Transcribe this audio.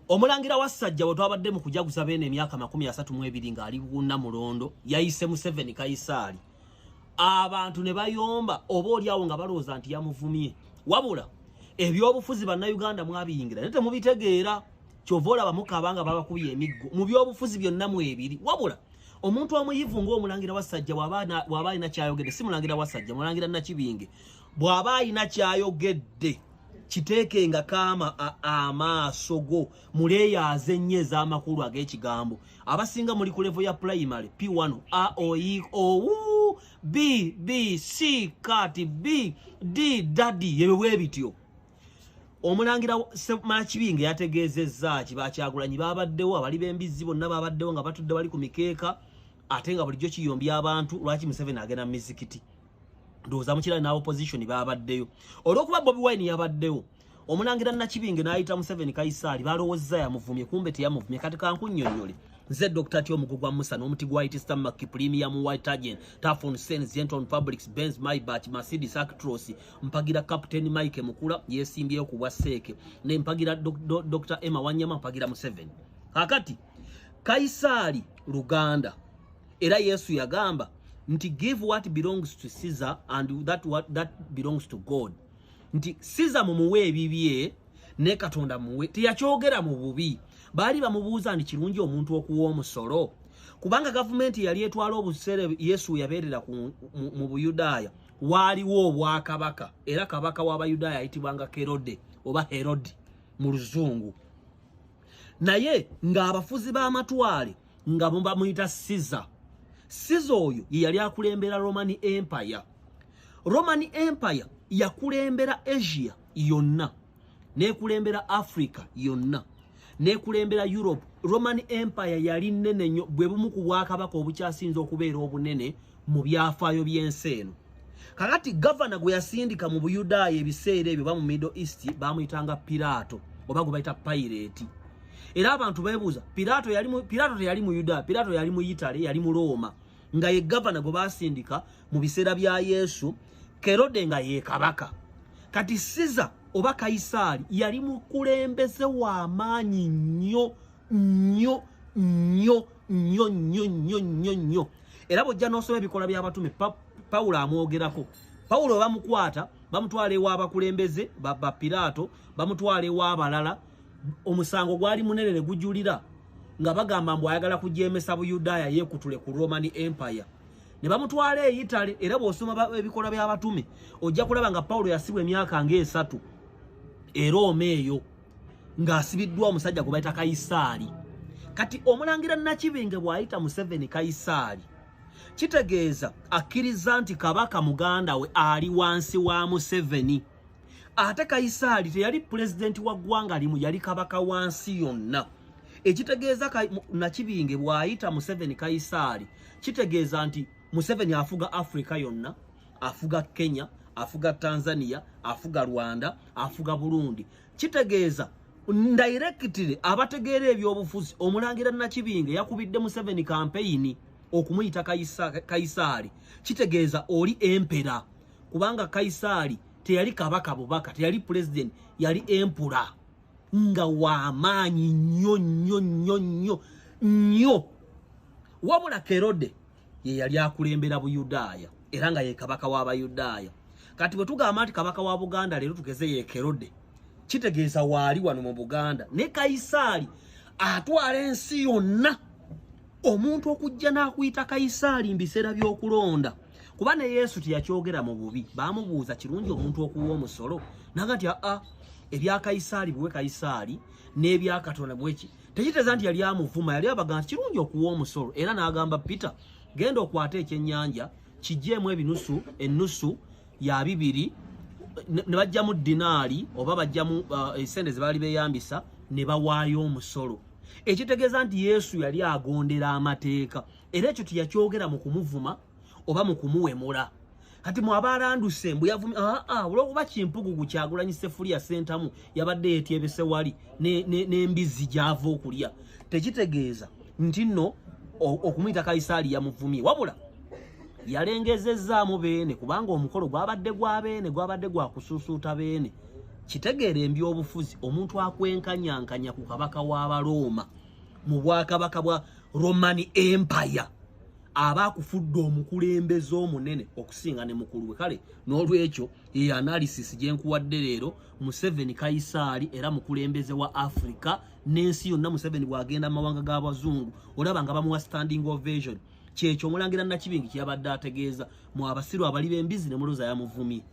Omulangira Wasajja bw'atwabadde mu kujaguza bene emyaka 32 ng'ali bunna mulondo yayise Museveni Kayisaali. Abantu ne bayomba oba oli awo nga balooza nti yamuvumye. Wabula ebyobufuzi bannayuganda mwabiyingira nate mubitegeera kyova olaba mukabanga babakubye emiggo mu byobufuzi byonna mu ebiri. Wabula omuntu omuyivu ng'omulangira Wasajja bw'aba alina kyayogedde, si mulangira Wasajja, mulangira Nakibinge bw'aba alina kyayogedde kiteekenga kama amaaso go muleeyaze nnyo ez'amakulu ag'ekigambo. Abasinga muli ku level ya primary P1 A O E O B B C kati B D daddy yewe bityo. Omulangira Nakibinge yategeezezza Kibakyagulanyi babaddewo, abali b'embizzi bonna babaddewo nga batudde bali ku mikeeka ate nga bulijjo kiyombya abantu. Lwaki Museveni agenda mu mizikiti? Ndowooza mukira na opposition babaddeyo. Olw'okuba Bobi Wine yabaddeyo, omulangira Nakibinge n'ayita Museveni Kayisaali balowozza yamuvumye, kumbe teyamuvumye. Kati kankunnyonnyole nze Dr. Tio Mugugwa Musa n'omuti gwa White Star Mac Premium White Agent Tafon Sen Zenton Publics Benz Maybach Mercedes Actros mpagira Captain Mike Mukula yesimbyeyo ku bwaseeke ne mpagira Dr. Emma Wanyama mpagira Museveni. Kakati Kayisaali Luganda era Yesu yagamba nti give what belongs to Caesar and that belongs to God. Nti Caesar mumuwe ebibye ne Katonda muwe. Tiyakyogera mu bubi. Bali bamubuuza nti kirungi omuntu okuwa omusolo. Kubanga government yali etwala obusere Yesu yabeerera mu Buyudaaya waaliwo obwakabaka era kabaka w'Abayudaaya ayitibwanga Kerode oba Herod mu Luzungu. Naye ng'abafuzi b'amatwale nga bamuyita Caesar. Caesar oyo yali akulembera Roman Empire. Roman Empire yakulembera Asia yonna, nekulembera Africa yonna, nekulembera Europe. Roman Empire yali nnene nnyo, bwe bumu ku bwakabaka obukyasinza okubeera obunene mu byafaayo by'ensi eno. Kakati governor gwe yasindika mu Buyudaaya ebiseera ebyo mu Middle East bamuyitanga Pilato oba gwe bayita Pirate. Era abantu beebuuza, Pilato teyali mu Yuda, Pilato yali mu Italy, yali mu Roma, nga ye governor gwe basindika mu biseera bya Yesu. Kerode nga ye kabaka. Kati Caesar oba Kayisaali yali mukulembeze w'amaanyi nnyo nnyo nnyo nnyo nnyo nnyo nnyo nnyo. Era bw'ojja n'osoma ebikola by'abatume Pawulo amwogerako. Pawulo bamukwata bamutwala ew'abakulembeze ba Pilato, bamutwala ew'abalala. Omusango gwali munene ne gujulira nga bagamba mbu ayagala kujeemesa Buyudaaya yeekutule ku Roman Empire. Ne bamutwala e Italy. Era bw'osoma ebikola by'abatume ojja kulaba nga Pawulo yasibwa emyaka ng'esatu e Roma eyo ng'asibiddwa omusajja gwe bayita Kayisaali. Kati omulangira Nakibinge bw'ayita Museveni Kayisaali kitegeeza akkiriza nti kabaka muganda we ali wansi wa Museveni. Ate Kayisaali teyali president wa ggwanga limu, yali kabaka wansi yonna. Ekitegeeza Nakibinge bw'ayita Museveni Kayisaali kitegeeza nti Museveni afuga Africa yonna, afuga Kenya, afuga Tanzania, afuga Rwanda, afuga Burundi. Kitegeeza ndirectly abategeera ebyobufuzi omulangira Nakibinge yakubidde Museveni campaign okumuyita Kayisaali. Kitegeeza oli empera, kubanga Kayisaali teyali kabaka bubaka, teyali president, yali empura nga w'amaanyi nnyo nnyo nnyo nnyo nnyo. Wabula Kerode ye yali akulembera Buyudaaya era nga ye kabaka w'Abayudaaya. Kati bwe tugamba nti kabaka wa Buganda leero tugeze ye Kerode, kitegeeza waali wano mu Buganda. Ne Kayisaali atwala ensi yonna. Omuntu okujja n'akuyita Kayisaali mbiseera by'okulonda, kuba ne Yesu teyakyogera mu bubi. Baamubuuza kirungi omuntu okuwa omusolo, naga nti ebya Kayisaali buwe Kayisaali n'ebya Katonda bweki. Tekitegeeza nti yali amuvuma, yali abaga nti kirungi okuwa omusolo. Era n'agamba Peter, genda okwata ekyennyanja kijeemu ennusu ya 2 ne bajjamu dinaali oba bajjamu esente ze baali beeyambisa ne bawaayo omusolo. Ekitegeeza nti Yesu yali agondera amateeka, era ekyo teyakyogera mu kumuvuma oba mu kumuwemula. Kati mwabalanduse mbu yavumi olw'okuba Kimpugugu Kyagulanyi Sefuliya Sentamu yabadde yeetyebese wali n'embizzi gy'ava okulya, tekitegeeza nti nno okumuyita Kayisaali yamuvumye. Wabula yalengezezzaamu beene, kubanga omukolo gwabadde gwa beene, gwabadde gwa kusuusuuta beene. kitegeera ebyobufuzi omuntu akwenkanyankanya ku kabaka w'Abaroma mu bwakabaka bwa Roman Empire aba akufudde omukulembeze omunene okusinga ne mukulu we. Kale n'olwekyo ye analysis gye nkuwadde leero, Museveni Kaisaali era mukulembeze wa Africa n'ensi yonna. Museveni bw'agenda amawanga g'abazungu olaba nga bamuwa standing ovation. Kyekyo Omulangira Nakibingi kyabadde ategeeza mu abasiru abali b'embizi ne muloza yamuvumye.